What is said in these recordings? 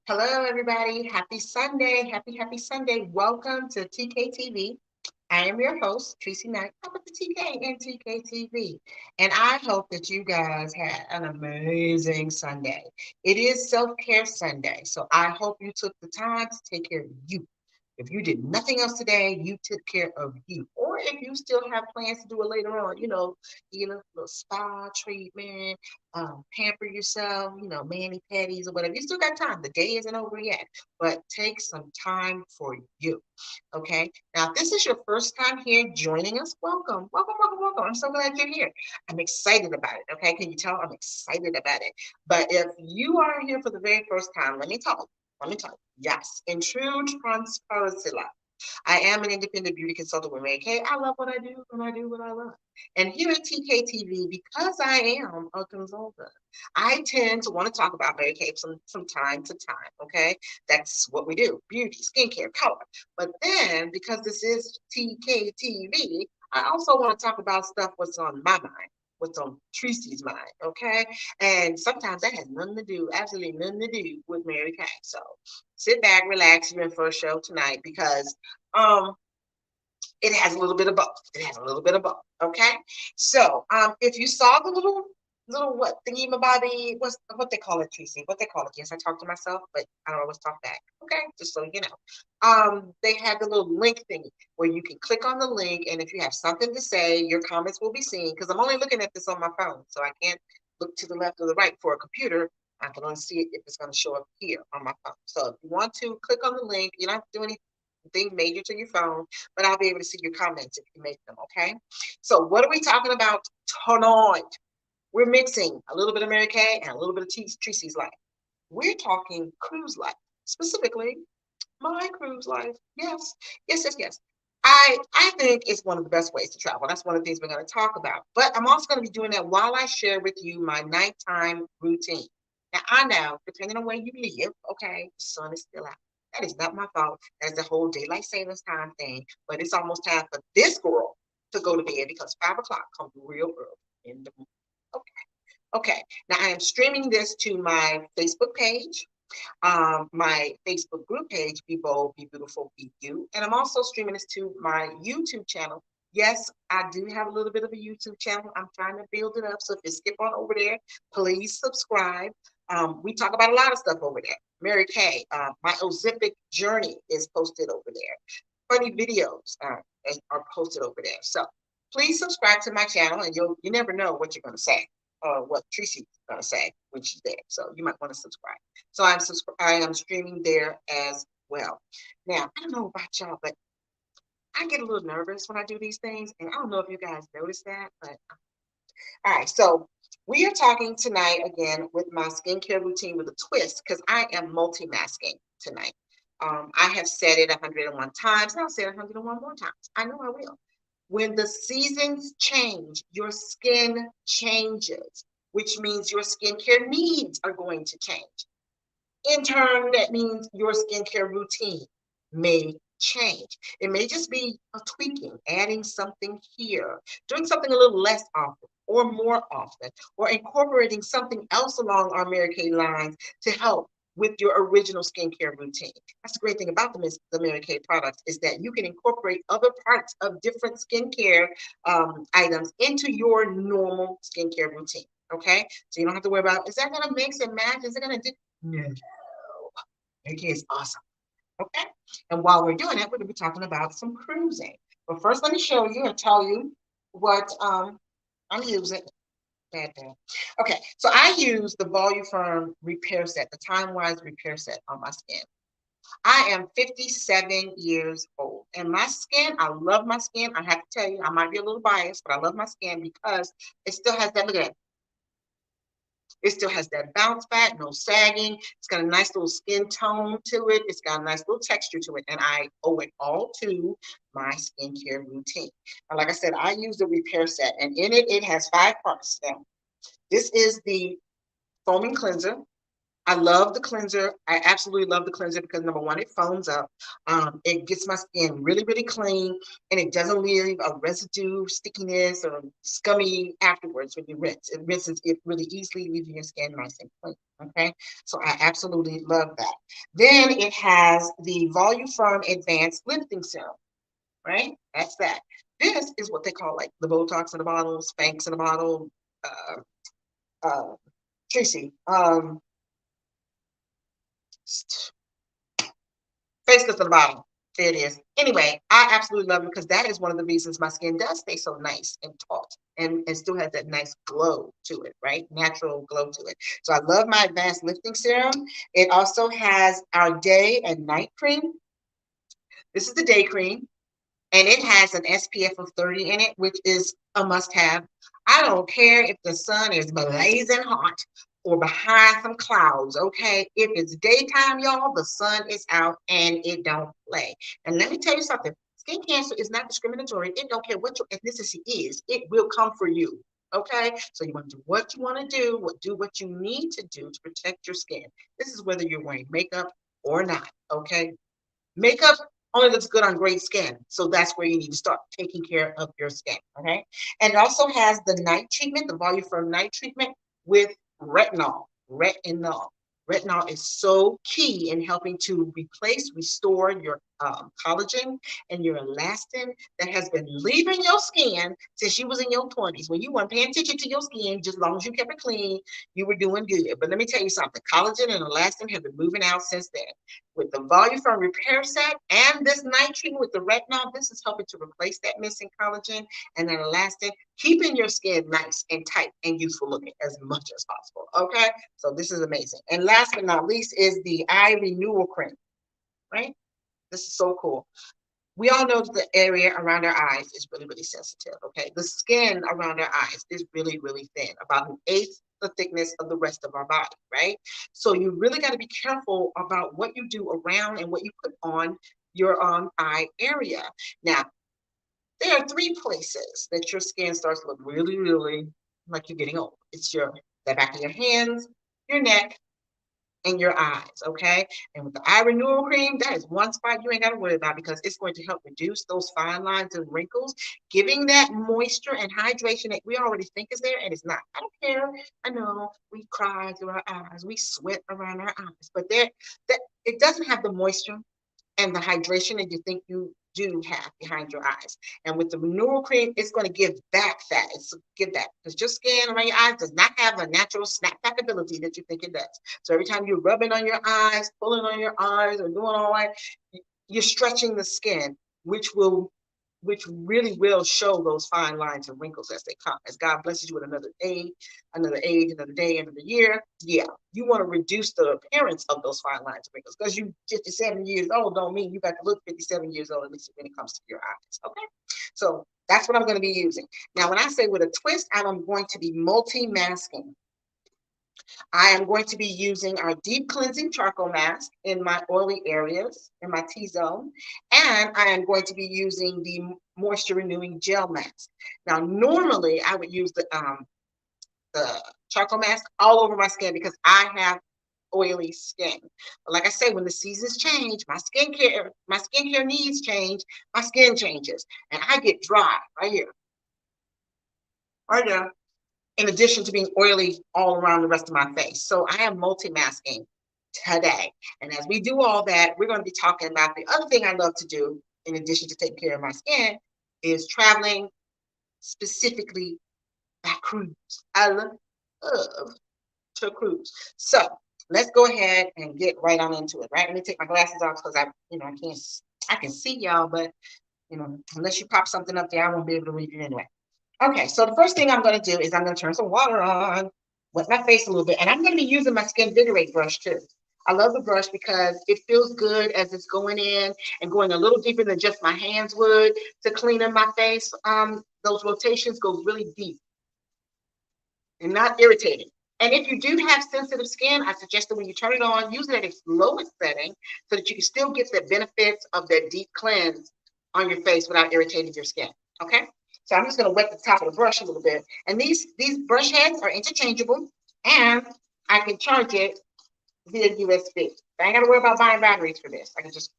Hello, everybody. Happy Sunday. Happy Sunday. Welcome to TKTV. I am your host, Tracy Knight, up at the TK and TKTV. And I hope that you guys had an amazing Sunday. It is Self Care Sunday. So I hope you took the time to take care of you. If you did nothing else today, you took care of you. Or if you still have plans to do it later on, get a little spa treatment, pamper yourself, mani pedis or whatever. You still got time. The day isn't over yet, but take some time for you. Okay. Now, if this is your first time here joining us, welcome, welcome, welcome, welcome. I'm so glad you're here. I'm excited about it. Okay. Can you tell I'm excited about it? But if you are here for the very first time, let me talk. Let me tell you. Yes, in true transparency, love. I am an independent beauty consultant with Mary Kay. I love what I do and I do what I love. And here at TKTV, because I am a consultant, I tend to want to talk about Mary Kay from time to time. Okay. That's what we do: beauty, skincare, color. But then, because this is TKTV, I also want to talk about stuff what's on my mind, what's on Tracy's mind, okay? And sometimes that has nothing to do, absolutely nothing to do with Mary Kay. So sit back, relax. You're in for a show tonight because um it has a little bit of both. It has a little bit of both. Okay. So if you saw the little what thingy bobby, what they call it, Tracy? What they call it? Yes, I talk to myself, but I don't always talk back. Okay, just so you know. They had the little link thingy where you can click on the link, and if you have something to say, your comments will be seen. Because I'm only looking at this on my phone, so I can't look to the left or the right for a computer. I can only see it if it's going to show up here on my phone. So if you want to click on the link, you don't have to do anything major to your phone, but I'll be able to see your comments if you make them, okay? So what are we talking about tonight? We're mixing a little bit of Mary Kay and a little bit of Tracy's life. We're talking cruise life, specifically my cruise life. Yes, yes, yes, yes. I think it's one of the best ways to travel. That's one of the things we're going to talk about. But I'm also going to be doing that while I share with you my nighttime routine. Now I know, depending on where you live, okay, the sun is still out. That is not my fault. That is the whole daylight savings time thing. But it's almost time for this girl to go to bed because 5 o'clock comes real early in the morning. Okay. Okay. Now I am streaming this to my Facebook page, my Facebook group page, Be Bold, Be Beautiful, Be You. And I'm also streaming this to my YouTube channel. Yes, I do have a little bit of a YouTube channel. I'm trying to build it up. So if you skip on over there, please subscribe. We talk about a lot of stuff over there. Mary Kay, my Ozempic journey is posted over there. Funny videos are posted over there. So please subscribe to my channel, and you never know what you're going to say or what Tracy's going to say when she's there. So you might want to subscribe. So I am streaming there as well. Now, I don't know about y'all, but I get a little nervous when I do these things. And I don't know if you guys notice that, but all right. So we are talking tonight again with my skincare routine with a twist because I am multi-masking tonight. I have said it 101 times, and I'll say it 101 more times. I know I will. When the seasons change, your skin changes, which means your skincare needs are going to change. In turn, that means your skincare routine may change. It may just be a tweaking, adding something here, doing something a little less often or more often, or incorporating something else along our Mary Kay lines to help with your original skincare routine. That's the great thing about the Mary Kay products is that you can incorporate other parts of different skincare items into your normal skincare routine. Okay, so you don't have to worry about, is that going to mix and match? Is it going to do? No. It is awesome. Okay. And while we're doing it, we're going to be talking about some cruising. But first, let me show you and tell you what I'm using. Bad, bad. Okay. So I use the Volufarm repair set, the Time Wise repair set on my skin. I am 57 years old, and my skin, I love my skin. I have to tell you, I might be a little biased, but I love my skin because it still has that, look at that. It still has that bounce back, no sagging. It's got a nice little skin tone to it. It's got a nice little texture to it. And I owe it all to my skincare routine. And like I said, I use the repair set, and in it, it has 5 parts. Now, this is the foaming cleanser. I love the cleanser. I absolutely love the cleanser because number one, it foams up. It gets my skin really, really clean, and it doesn't leave a residue, stickiness, or scummy afterwards when you rinse. It rinses it really easily, leaving your skin nice and clean. Okay, so I absolutely love that. Then it has the Volume Firm Advanced Lifting Serum. Right, that's that. This is what they call like the Botox in the bottle, Spanx in the bottle. Uh, uh, Tracy. Facelift at the bottom. There it is. Anyway, I absolutely love it because that is one of the reasons my skin does stay so nice and taut and still has that nice glow to it, right? Natural glow to it. So I love my advanced lifting serum. It also has our day and night cream. This is the day cream, and it has an SPF of 30 in it, which is a must have. I don't care if the sun is blazing hot or behind some clouds, okay? If it's daytime, y'all, the sun is out and it don't play. And let me tell you something, skin cancer is not discriminatory. It don't care what your ethnicity is, it will come for you. Okay, so you want to do what you want to do what you need to do to protect your skin. This is whether you're wearing makeup or not. Okay, makeup only looks good on great skin. So that's where you need to start taking care of your skin. Okay. And it also has the night treatment, the Volume Firm night treatment with retinol. Retinol. Retinol is so key in helping to replace, restore your collagen and your elastin that has been leaving your skin since you was in your 20s. When you weren't paying attention to your skin, just as long as you kept it clean, you were doing good. But let me tell you something, collagen and elastin have been moving out since then. With the Volume Firm Repair Set and this night treatment with the retinol, this is helping to replace that missing collagen and that elastin, keeping your skin nice and tight and youthful looking as much as possible. Okay, so this is amazing. And last but not least is the Eye Renewal Cream, right? This is so cool. We all know that the area around our eyes is really, really sensitive. Okay, the skin around our eyes is really, really thin, about an eighth the thickness of the rest of our body, right? So you really got to be careful about what you do around and what you put on your eye area. Now, there are three places that your skin starts to look really, really like you're getting old. It's the back of your hands, your neck, in your eyes, okay? And with the eye renewal cream, that is one spot you ain't got to worry about because it's going to help reduce those fine lines and wrinkles, giving that moisture and hydration that we already think is there, and it's not. I don't care. I know we cry through our eyes, we sweat around our eyes, but that it doesn't have the moisture and the hydration that you think you do have behind your eyes. And with the renewal cream, it's going to give back that. It's give that because your skin around your eyes does not have a natural snapback ability that you think it does. So every time you're rubbing on your eyes, pulling on your eyes, or doing all that, you're stretching the skin, which really will show those fine lines and wrinkles as they come. As God blesses you with another age, another day, another year, yeah, you want to reduce the appearance of those fine lines and wrinkles because you 57 years old don't mean you got to look 57 years old, at least when it comes to your eyes. Okay, so that's what I'm going to be using. Now, when I say with a twist, I'm going to be multi-masking. I am going to be using our deep cleansing charcoal mask in my oily areas, in my T-zone, and I am going to be using the moisture renewing gel mask. Now, normally I would use the charcoal mask all over my skin because I have oily skin. But like I say, when the seasons change, my skincare needs change, my skin changes, and I get dry right here, right there, in addition to being oily all around the rest of my face. So I am multi-masking today. And as we do all that, we're going to be talking about the other thing I love to do, in addition to taking care of my skin, is traveling, specifically by cruise. I love to cruise. So let's go ahead and get right on into it, right? Let me take my glasses off because I can see y'all, but unless you pop something up there, I won't be able to read it anyway. Okay, so the first thing I'm going to do is I'm going to turn some water on, wet my face a little bit, and I'm going to be using my Skin Vigorate brush too. I love the brush because it feels good as it's going in and going a little deeper than just my hands would to clean up my face. Those rotations go really deep and not irritating. And if you do have sensitive skin, I suggest that when you turn it on, use it at its lowest setting so that you can still get the benefits of that deep cleanse on your face without irritating your skin. Okay? So I'm just going to wet the top of the brush a little bit. And these brush heads are interchangeable, and I can charge it via USB. I ain't got to worry about buying batteries for this. I can just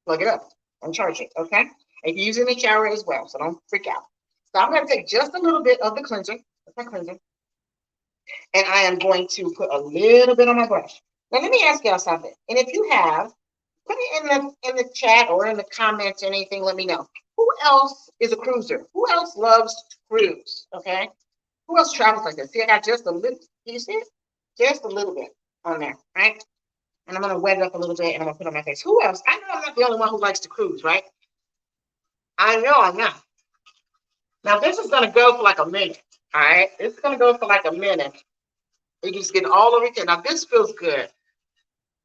plug it up and charge it, okay? And you use it in the shower as well, so don't freak out. So I'm going to take just a little bit of the cleanser, that's my cleanser, and I am going to put a little bit on my brush. Now let me ask y'all something. And if you have, put it in the chat or in the comments or anything, let me know. Who else is a cruiser? Who else loves to cruise? Okay. Who else travels like this? See, I got just a little, you see it? Just a little bit on there, right? And I'm gonna wet it up a little bit and I'm gonna put it on my face. Who else? I know I'm not the only one who likes to cruise, right? I know I'm not. Now this is gonna go for like a minute. All right, it's gonna go for like a minute. You just get all over it. Now this feels good.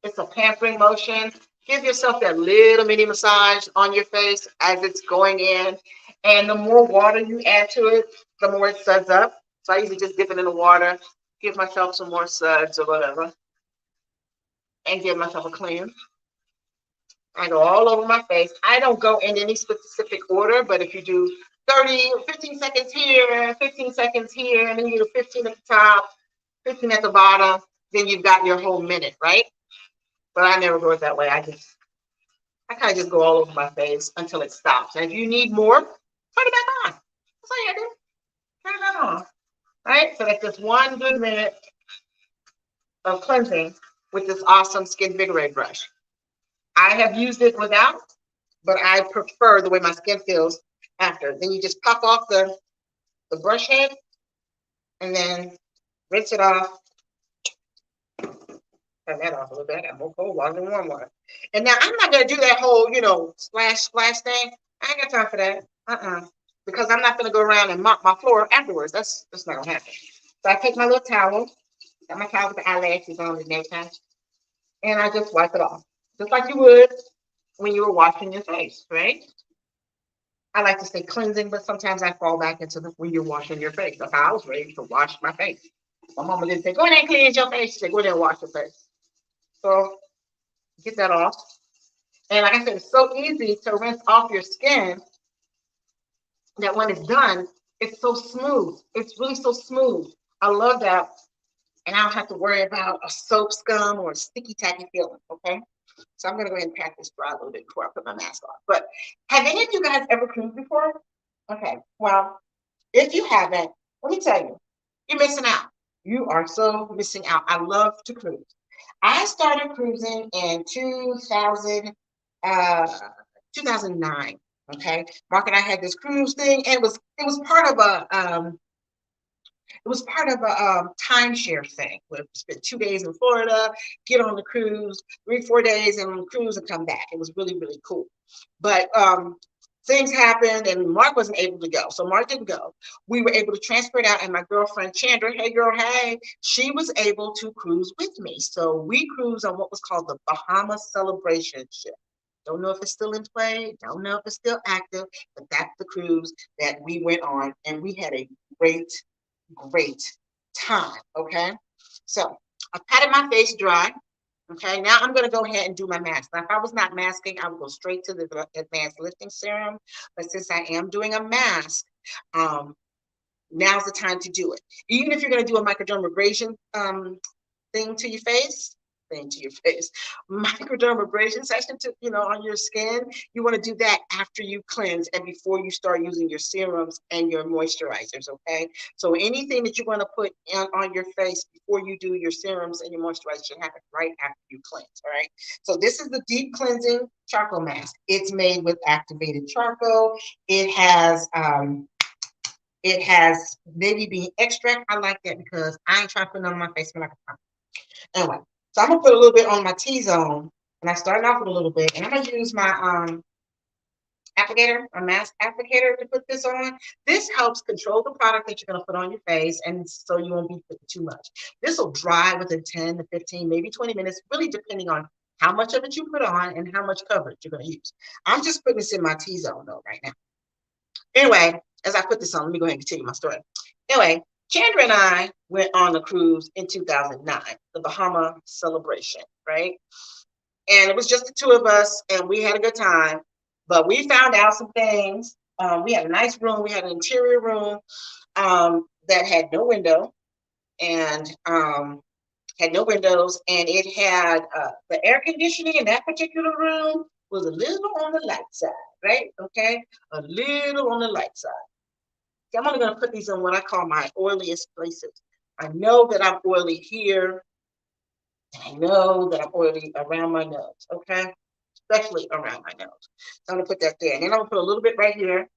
It's a pampering motion. Give yourself that little mini massage on your face as it's going in. And the more water you add to it, the more it suds up. So I usually just dip it in the water, give myself some more suds or whatever, and give myself a cleanse. I go all over my face. I don't go in any specific order, but if you do 30, 15 seconds here, 15 seconds here, and then you do 15 at the top, 15 at the bottom, then you've got your whole minute, right? But I never go it that way. I kind of just go all over my face until it stops. And if you need more, turn it back on. That's all you gotta do. Turn it back on. Right? So that's just 1 good minute of cleansing with this awesome Skin Vigorate brush. I have used it without, but I prefer the way my skin feels after. Then you just pop off the brush head and then rinse it off. Turn that off a little bit. I got more cold water than warm water. And now I'm not gonna do that whole, splash thing. I ain't got time for that. Because I'm not gonna go around and mop my floor afterwards. That's not gonna happen. So I take my little towel, got my towel with the eyelashes on the necktie, and I just wipe it off. Just like you would when you were washing your face, right? I like to stay cleansing, but sometimes I fall back into when you're washing your face. That's how I was ready to wash my face. My mama didn't say, go in there and cleanse your face. She said, go in there and wash your face. So get that off. And like I said, it's so easy to rinse off your skin that when it's done, it's so smooth. It's really so smooth. I love that. And I don't have to worry about a soap scum or a sticky tacky feeling, okay? So I'm gonna go ahead and pat this dry a little bit before I put my mask on. But have any of you guys ever cruised before? Okay, well, if you haven't, let me tell you, you're missing out. You are so missing out. I love to cruise. I started cruising in 2009. Okay, Mark and I had this cruise thing, and it was part of a timeshare thing. We spent 2 days in Florida, get on the cruise, 3-4 days and on the cruise and come back. It was really, really cool. But things happened and Mark wasn't able to go. So Mark didn't go. We were able to transfer it out, and my girlfriend Chandra, hey girl, hey, she was able to cruise with me. So we cruised on what was called the Bahamas Celebration ship. Don't know if it's still in play, don't know if it's still active, but that's the cruise that we went on, and we had a great time. Okay, so I patted my face dry. Okay, now I'm going to go ahead and do my mask. Now, if I was not masking, I would go straight to the advanced lifting serum. But since I am doing a mask, now's the time to do it. Even if you're going to do a microdermabrasion thing to your face, microdermabrasion session to on your skin, you want to do that after you cleanse and before you start using your serums and your moisturizers. Okay, so anything that you're going to put on your face before you do your serums and your moisturizers should happen right after you cleanse. All right, so this is the deep cleansing charcoal mask. It's made with activated charcoal. It has baby bean extract. I like that because I ain't trying to put it on my face when I can find it. Anyway, so I'm gonna put a little bit on my T-zone, and I started off with a little bit, and I'm gonna use my a mask applicator to put this on. This helps control the product that you're gonna put on your face, and so you won't be putting too much. This will dry within 10 to 15, maybe 20 minutes, really depending on how much of it you put on and how much coverage you're gonna use. I'm just putting this in my T-zone though right now. Anyway, as I put this on, let me go ahead and continue my story. Anyway, Chandra and I went on a cruise in 2009, the Bahama Celebration, right? And it was just the two of us, and we had a good time. But we found out some things. We had a nice room. We had an interior room that had no window, and Had no windows, and it had the air conditioning in that particular room was a little on the light side, right? Okay, a little on the light side. So I'm only going to put these in what I call my oiliest places. I know that I'm oily here. I know that I'm oily around my nose, okay? Especially around my nose. So I'm gonna put that there. And then I'm gonna put a little bit right here,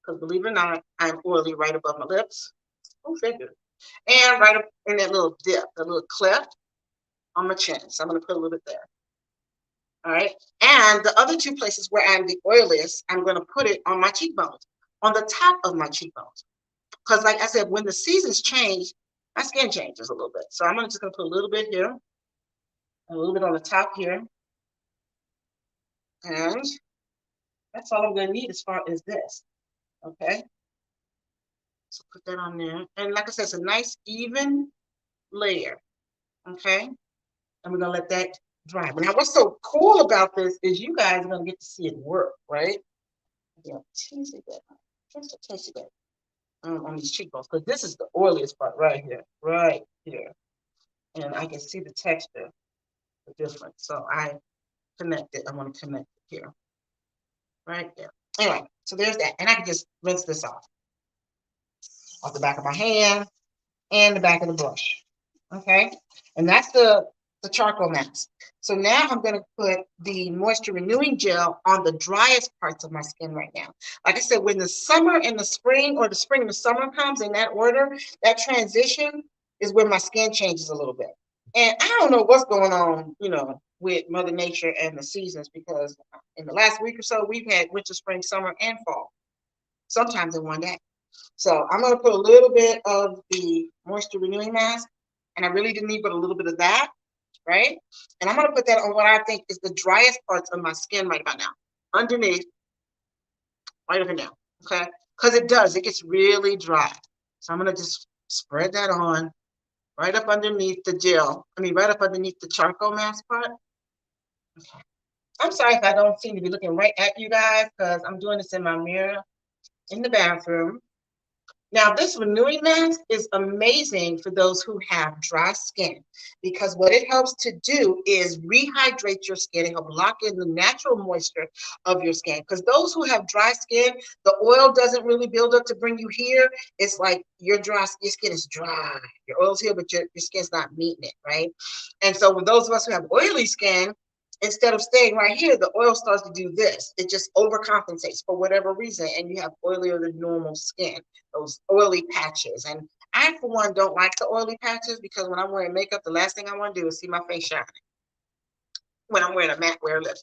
because believe it or not, I'm oily right above my lips. Go figure. And right up in that little dip, that little cleft on my chin. So I'm gonna put a little bit there. All right. And the other two places where I'm the oiliest, I'm gonna put it on my cheekbones, on the top of my cheekbones. Because like I said, when the seasons change, my skin changes a little bit. So I'm just gonna put a little bit here, a little bit on the top here. And that's all I'm going to need as far as this. Okay. So put that on there. And like I said, it's a nice even layer. Okay. And we're going to let that dry. But now what's so cool about this is you guys are going to get to see it work, right? Yeah, teasy bit. Just a tasty bit on these cheekbones. Because this is the oiliest part right here. Right here. And I can see the texture, the difference. So I connect it. I want to connect it here. Right there. Anyway, so there's that. And I can just rinse this off the back of my hand and the back of the brush. Okay. And that's the charcoal mask. So now I'm going to put the moisture renewing gel on the driest parts of my skin right now. Like I said, when the summer and the spring, or the spring and the summer comes in that order, that transition is when my skin changes a little bit. And I don't know what's going on, with Mother Nature and the seasons, because in the last week or so, we've had winter, spring, summer, and fall, sometimes in one day. So I'm going to put a little bit of the moisture renewing mask, and I really didn't need but a little bit of that, right? And I'm going to put that on what I think is the driest parts of my skin right about now, underneath, right over now, okay? Because it gets really dry. So I'm going to just spread that on right up underneath the gel. Right up underneath the charcoal mask part. Okay. I'm sorry if I don't seem to be looking right at you guys, because I'm doing this in my mirror in the bathroom. Now, this renewing mask is amazing for those who have dry skin, because what it helps to do is rehydrate your skin and help lock in the natural moisture of your skin. Because those who have dry skin, the oil doesn't really build up to bring you here. It's like your skin is dry. Your oil's here, but your skin's not meeting it, right? And so with those of us who have oily skin, instead of staying right here, the oil starts to do this. It just overcompensates for whatever reason, and you have oilier than normal skin, those oily patches. And I, for one, don't like the oily patches, because when I'm wearing makeup, the last thing I want to do is see my face shining when I'm wearing a matte wear lip.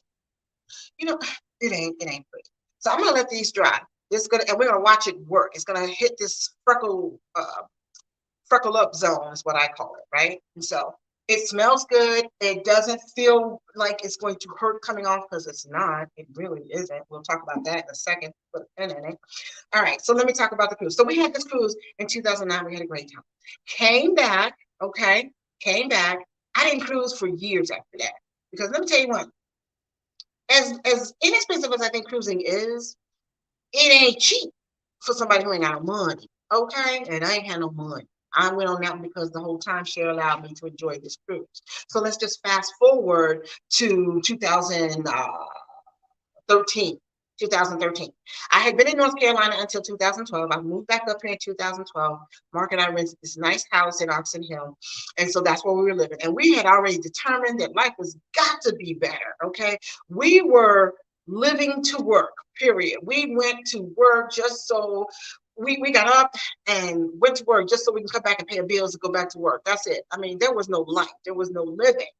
It ain't pretty. So I'm gonna let these dry. And we're gonna watch it work. It's gonna hit this freckle up zone, is what I call it, right? And so it smells good. It doesn't feel like it's going to hurt coming off, because it's not. It really isn't. We'll talk about that in a second. Put a pin in it. All right, so let me talk about the cruise. So we had this cruise in 2009. We had a great time. Came back, okay? Came back. I didn't cruise for years after that, because let me tell you what. As inexpensive as I think cruising is, it ain't cheap for somebody who ain't got no money, okay? And I ain't had no money. I went on that one because the whole timeshare allowed me to enjoy this cruise. So let's just fast forward to 2013. 2013. I had been in North Carolina until 2012. I moved back up here in 2012. Mark and I rented this nice house in Oxon Hill. And so that's where we were living. And we had already determined that life was got to be better, okay? We were living to work, period. We went to work just so we got up and went to work just so we can come back and pay our bills and go back to work. That's it. There was no life. There was no living.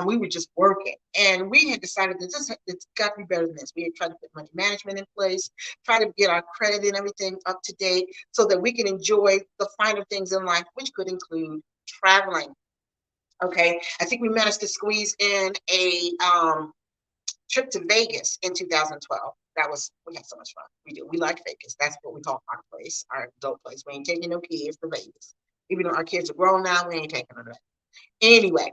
We were just working. And we had decided that it's got to be better than this. We had tried to put money management in place, try to get our credit and everything up to date so that we can enjoy the finer things in life, which could include traveling. Okay. I think we managed to squeeze in a trip to Vegas in 2012. We had so much fun. We like Vegas. That's what we call our place, our adult place. We ain't taking no kids to Vegas. Even though our kids are grown now, we ain't taking them there. Anyway,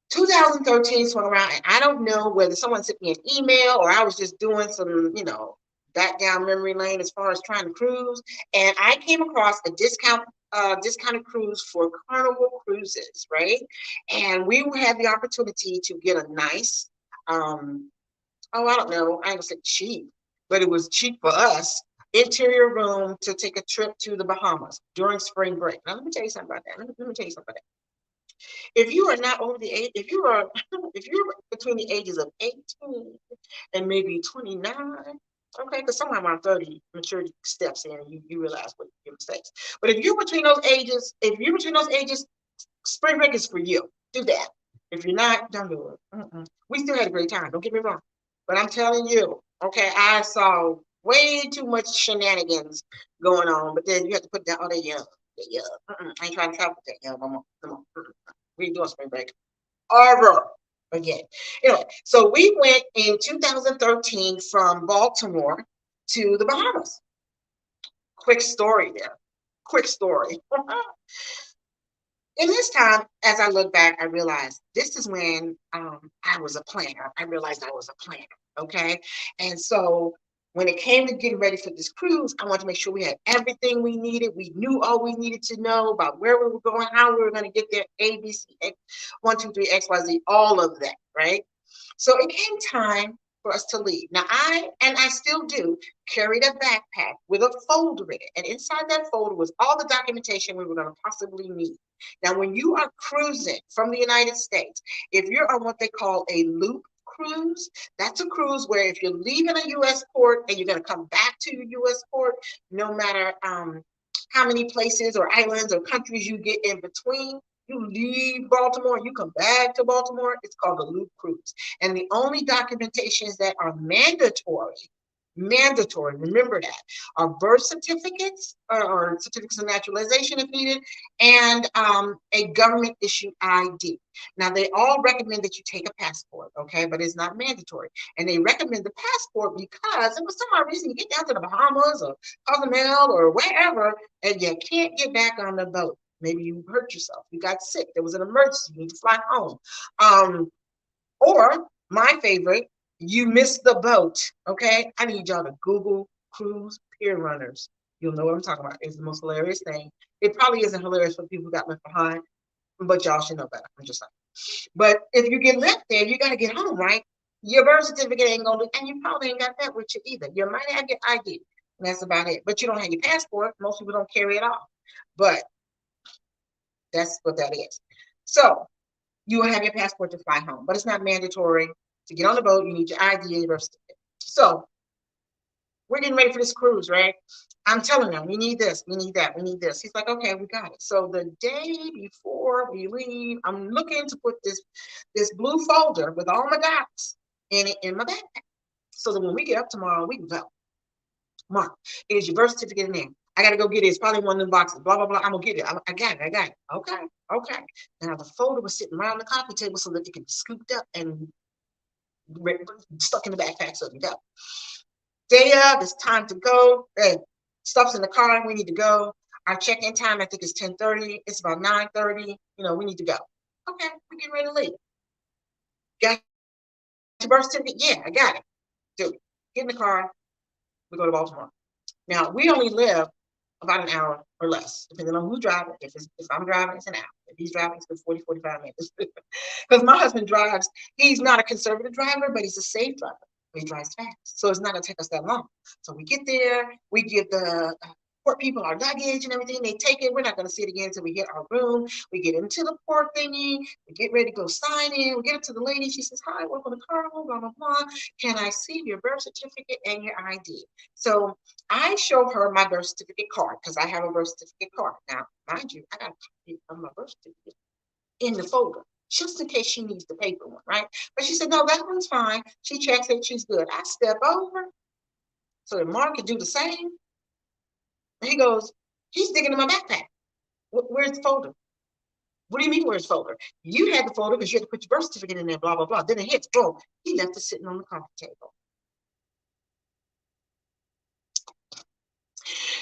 2013 swung around, and I don't know whether someone sent me an email or I was just doing some, back down memory lane as far as trying to cruise. And I came across a discount discounted cruise for Carnival Cruises, right? And we had the opportunity to get a nice, I don't know, I ain't gonna say cheap, but it was cheap for us. Interior room to take a trip to the Bahamas during spring break. Now let me tell you something about that. Let me tell you something about that. If you are not over the age, if you are, if you're between the ages of 18 and maybe 29, okay, because somewhere around 30, maturity steps in and you realize what your mistakes. But if you're between those ages, spring break is for you. Do that. If you're not, don't do it. We still had a great time. Don't get me wrong. But I'm telling you, okay, I saw way too much shenanigans going on. But then you have to put down, oh, they're young. They're young. I ain't trying to talk with that young. Come on. We ain't doing spring break. Ever again. Anyway, so we went in 2013 from Baltimore to the Bahamas. Quick story there. Quick story. In this time, as I look back, I realized this is when I was a planner. I realized I was a planner. Okay. And so when it came to getting ready for this cruise, I wanted to make sure we had everything we needed. We knew all we needed to know about where we were going, how we were going to get there, A, B, C, X, 1, 2, 3, X, Y, Z, all of that. Right. So it came time for us to leave. Now I still do carried a backpack with a folder in it. And inside that folder was all the documentation we were going to possibly need. Now, when you are cruising from the United States, if you're on what they call a loop cruise, that's a cruise where if you're leaving a U.S. port and you're going to come back to your U.S. port, no matter how many places or islands or countries you get in between, you leave Baltimore, you come back to Baltimore, it's called a loop cruise. And the only documentations that are mandatory, remember that, are birth certificates or certificates of naturalization if needed, and a government issued ID. Now, they all recommend that you take a passport, okay, but it's not mandatory. And they recommend the passport because if for some reason you get down to the Bahamas or Cozumel or wherever and you can't get back on the boat. Maybe you hurt yourself, you got sick, there was an emergency, you need to fly home. Or my favorite, you missed the boat. Okay, I need y'all to Google cruise pier runners. You'll know what I'm talking about. It's the most hilarious thing. It probably isn't hilarious for people who got left behind, but y'all should know better. I'm just saying. But if you get left there, you got to get home, right? Your birth certificate ain't gonna do, and you probably ain't got that with you either. You might have your ID, and that's about it. But you don't have your passport. Most people don't carry it off. But that's what that is. So you will have your passport to fly home, but it's not mandatory to get on the boat. You need your ID and your birth certificate. So we're getting ready for this cruise, right? I'm telling them, we need this, we need that, we need this. He's like, okay, we got it. So the day before we leave, I'm looking to put this blue folder with all my docs in it in my backpack. So that when we get up tomorrow, we can go. Mark, here's your birth certificate in there. I gotta go get it. It's probably one of them boxes. Blah blah blah. I'm gonna get it. I got it. I got it. Okay, okay. Now the folder was sitting around the coffee table so that it could be scooped up and stuck in the backpack so we go. Day of, it's time to go. Hey, stuff's in the car. We need to go. Our check-in time, I think, is 10:30. It's about 9:30. We need to go. Okay, we're getting ready to leave. Got your birth certificate? Yeah, I got it. Dude, get in the car. We go to Baltimore. Now, we only live about an hour or less, depending on who's driving. If I'm driving, it's an hour. If he's driving, it's 40, 45 minutes. Because my husband drives, he's not a conservative driver, but he's a safe driver. He drives fast. So it's not going to take us that long. So we get there, we give the port people our luggage and everything. They take it. We're not going to see it again until we hit our room. We get into the port thingy. We get ready to go sign in. We get it to the lady. She says, hi, welcome to Carnival, blah, blah, blah. Can I see your birth certificate and your ID? So I show her my birth certificate card because I have a birth certificate card. Now, mind you, I got a copy of my birth certificate in the folder just in case she needs the paper one, right? But she said, no, that one's fine. She checks it, she's good. I step over so that Mark could do the same. And he goes, he's digging in my backpack. Where's the folder? What do you mean, where's the folder? You had the folder because you had to put your birth certificate in there, blah, blah, blah. Then it hits, boom. He left it sitting on the coffee table.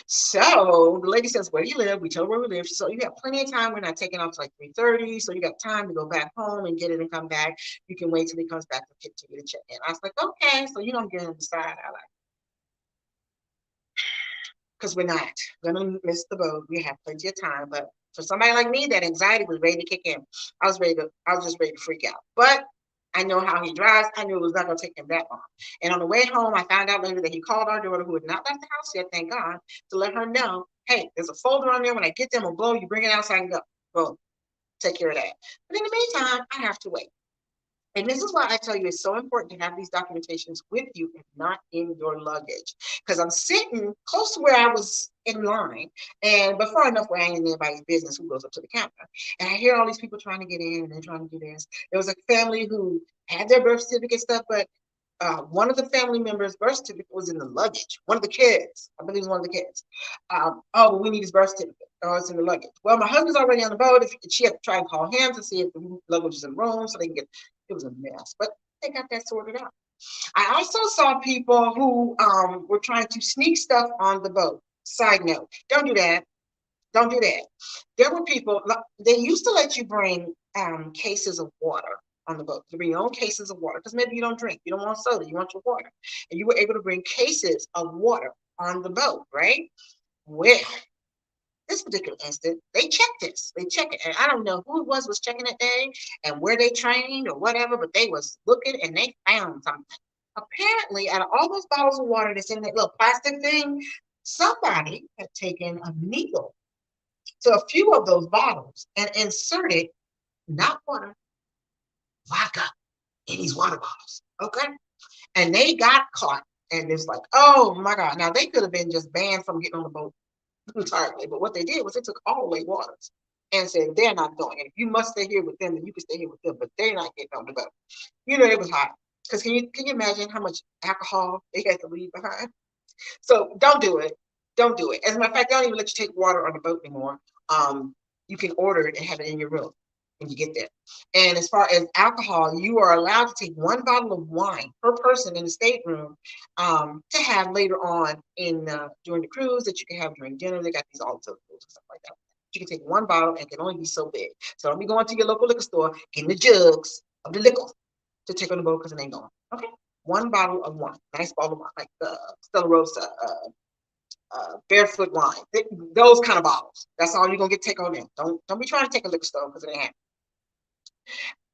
So the lady says, where do you live? We tell her where we live. She said, you have plenty of time. We're not taking off till like 3:30. So you got time to go back home and get it and come back. You can wait till he comes back to get to check in. I was like, okay. So I'm getting on the side. I like, because we're not gonna miss the boat. We have plenty of time. But for somebody like me, that anxiety was ready to kick in. I was just ready to freak out. But I know how he drives. I knew it was not gonna take him that long. And on the way home, I found out later that he called our daughter, who had not left the house yet, thank God, to let her know, hey, there's a folder on there. When I get them, I'll blow, you bring it out so I can go. Boom. Take care of that. But in the meantime, I have to wait. And this is why I tell you it's so important to have these documentations with you and not in your luggage. Because I'm sitting close to where I was in line, and but far enough where I ain't in anybody's business who goes up to the counter. And I hear all these people trying to get in and they're trying to do this. There was a family who had their birth certificate stuff, but one of the family members' birth certificate was in the luggage. One of the kids, I believe it was one of the kids. Oh, we need his birth certificate. Oh, it's in the luggage. Well, my husband's already on the boat. If she had to try and call him to see if the luggage is in the room so they can get. It was a mess, but they got that sorted out. I also saw people who were trying to sneak stuff on the boat. Side note: don't do that. Don't do that. There were people, they used to let you bring cases of water on the boat. You bring your own cases of water because maybe you don't drink, you don't want soda, you want your water. And you were able to bring cases of water on the boat, right? Well, this particular instant, they checked this. They checked it. And I don't know who it was checking that day and where they trained or whatever, but they was looking and they found something. Apparently, out of all those bottles of water that's in that little plastic thing, somebody had taken a needle to a few of those bottles and inserted not water, vodka in these water bottles. Okay. And they got caught. And it's like, oh my God. Now they could have been just banned from getting on the boat entirely. But what they did was they took all the waters and said they're not going. And if you must stay here with them, then you can stay here with them, but they're not getting on the boat. You know, it was hot. Because can you imagine how much alcohol they had to leave behind? So don't do it. Don't do it. As a matter of fact, they don't even let you take water on the boat anymore. You can order it and have it in your room when you get there. And as far as alcohol, you are allowed to take one bottle of wine per person in the stateroom to have later on in during the cruise that you can have during dinner. They got these all the rules and stuff like that. You can take one bottle and it can only be so big. So don't be going to your local liquor store getting the jugs of the liquor to take on the boat because it ain't going. Okay, one bottle of wine, nice bottle of wine, like the Stella Rosa, Barefoot wine, those kind of bottles. That's all you're gonna get take on them. Don't be trying to take a liquor store because it ain't happening.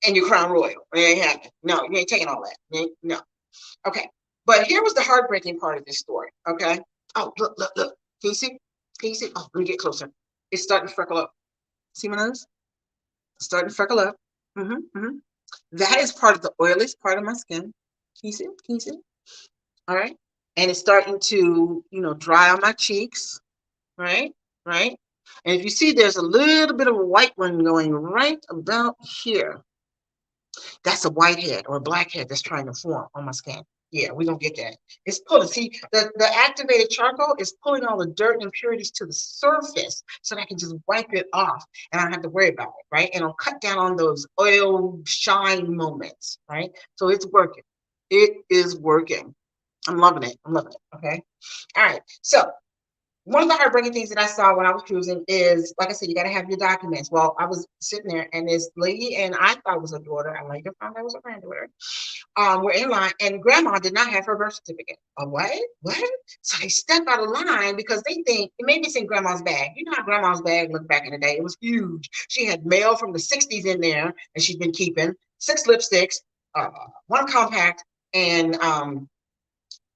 And your Crown Royal, it ain't happening. No, you ain't taking all that. No. Okay. But here was the heartbreaking part of this story. Okay. Oh, look. Can you see? Can you see? Oh, let me get closer. It's starting to freckle up. See my nose? It's starting to freckle up. That is part of the oiliest part of my skin. Can you see? Can you see? All right. And it's starting to, dry on my cheeks. Right. Right. And if you see, there's a little bit of a white one going right about here. That's a whitehead or a blackhead that's trying to form on my skin. Yeah, we don't get that. It's pulling. See, the activated charcoal is pulling all the dirt and impurities to the surface so that I can just wipe it off and I don't have to worry about it, right? And I'll cut down on those oil shine moments, right? So it's working. It is working. I'm loving it. I'm loving it. Okay. All right. So one of the heartbreaking things that I saw when I was cruising is, like I said, you got to have your documents. Well, I was sitting there and this lady, and I thought it was a daughter. I later found out it was a granddaughter. We're in line, and grandma did not have her birth certificate. Oh, what? What? So they step out of line because they think maybe it's in grandma's bag. You know how grandma's bag looked back in the day? It was huge. She had mail from the 60s in there, and she'd been keeping 6 lipsticks, 1 compact, and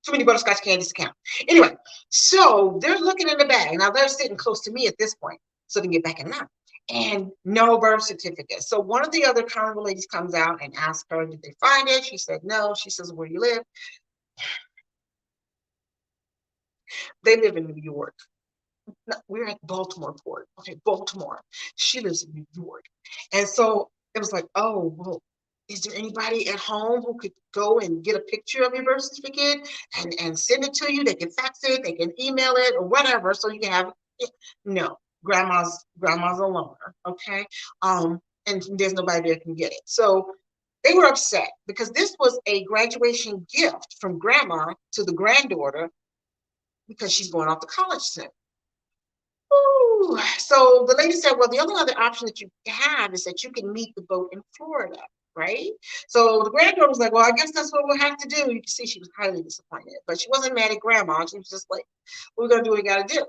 too many butterscotch candies to count. Anyway, so they're looking in the bag. Now they're sitting close to me at this point, so they can get back in line. And no birth certificate. So one of the other carnival ladies comes out and asks her, did they find it? She said no. She says, where do you live? They live in New York. No, we're at Baltimore Port. Okay, Baltimore. She lives in New York. And so it was like, oh, well, is there anybody at home who could go and get a picture of your birth certificate and send it to you? They can fax it, they can email it or whatever, so you can have it. No, grandma's a loner, okay? And there's nobody there can get it. So they were upset because this was a graduation gift from grandma to the granddaughter because she's going off to college soon. So the lady said, well, the only other option that you have is that you can meet the boat in Florida. right? So the granddaughter was like, well, I guess that's what we'll have to do. You can see she was highly disappointed, but she wasn't mad at grandma. She was just like, we're going to do what we got to do.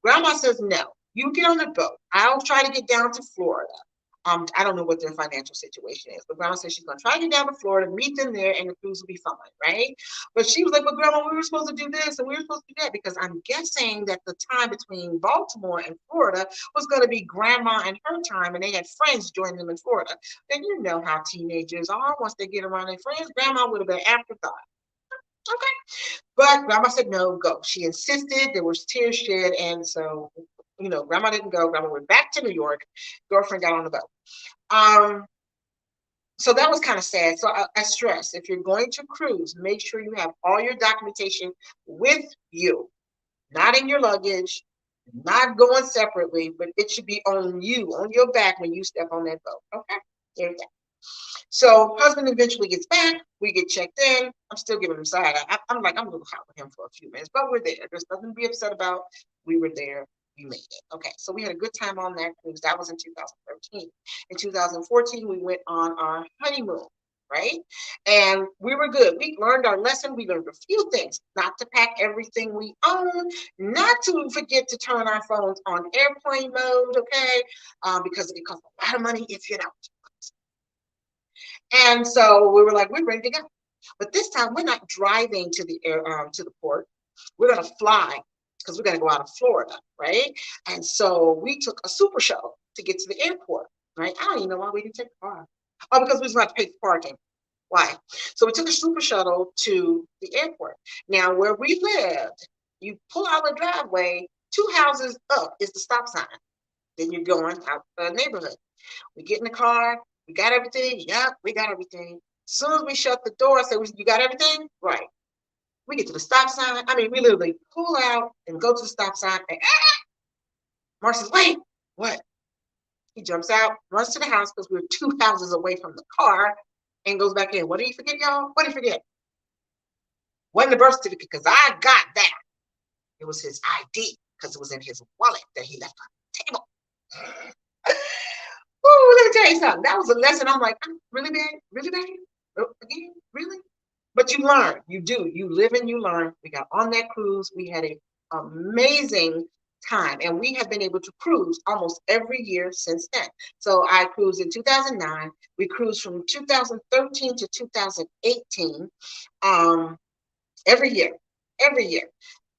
Grandma says, no, you get on the boat. I'll try to get down to Florida. I don't know what their financial situation is, but grandma says she's going to try to get down to Florida, meet them there, and the cruise will be fine, right? But she was like, but grandma, we were supposed to do this and we were supposed to do that, because I'm guessing that the time between Baltimore and Florida was going to be grandma and her time, and they had friends joining them in Florida. And you know how teenagers are. Once they get around their friends, grandma would have been afterthought. Okay. But grandma said, no, go. She insisted. There was tears shed. And so, grandma didn't go. Grandma went back to New York. Girlfriend got on the boat. So that was kind of sad. So I stress, if you're going to cruise, make sure you have all your documentation with you, not in your luggage, not going separately, but it should be on you, on your back when you step on that boat. Okay. There you go. So husband eventually gets back. We get checked in. I'm still giving him side. I'm a little hot with him for a few minutes, but we're there. There's nothing to be upset about. We were there. We made it. Okay, so we had a good time on that cruise. That was in 2013. In 2014, we went on our honeymoon, right? And we were good. We learned our lesson. We learned a few things: not to pack everything we own, not to forget to turn our phones on airplane mode, okay? Because it costs a lot of money if you don't. And so we were like, we're ready to go. But this time we're not driving to the port. We're gonna fly because we're gonna go out of Florida, right? And so we took a super shuttle to get to the airport, right? I don't even know why we didn't take the car. Oh, because we was going to pay for parking. Why? So we took a super shuttle to the airport. Now, where we lived, you pull out the driveway, 2 houses up is the stop sign. Then you're going out the neighborhood. We get in the car. We got everything. Yep, we got everything. As soon as we shut the door, I said, you got everything? Right. We get to the stop sign. I mean, we literally pull out and go to the stop sign. And Mark says, wait, what? He jumps out, runs to the house because we're 2 houses away from the car, and goes back in. What did he forget, y'all? What did he forget? Wasn't the birth certificate, because I got that. It was his ID, because it was in his wallet that he left on the table. Oh, let me tell you something. That was a lesson. I'm like, really bad? Really bad? Again? Really? But you learn. You do. You live and you learn. We got on that cruise. We had an amazing time, and we have been able to cruise almost every year since then. So I cruised in 2009. We cruised from 2013 to 2018. Every year.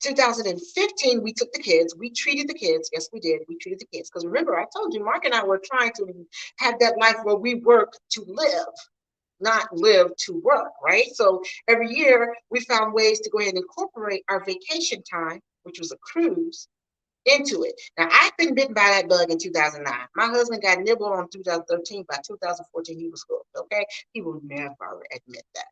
2015, we took the kids. We treated the kids. Yes, we did. We treated the kids. Because remember, I told you, Mark and I were trying to have that life where we work to live, not live to work, right? So every year, we found ways to go ahead and incorporate our vacation time, which was a cruise, into it. Now, I've been bitten by that bug in 2009. My husband got nibbled on 2013. By 2014, he was hooked, okay? He will never admit that,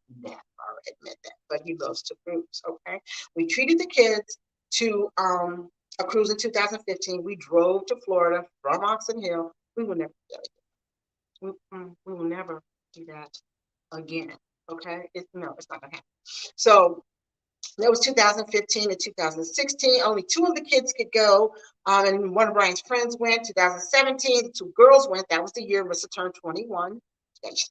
but he loves to cruise, okay? We treated the kids to a cruise in 2015. We drove to Florida from Oxon Hill. We will never do that again. We will never do that again, okay? It's not gonna happen. So that was 2015 to 2016. Only 2 of the kids could go, and one of Brian's friends went. 2017, 2 girls went. That was the year Marissa turned 21.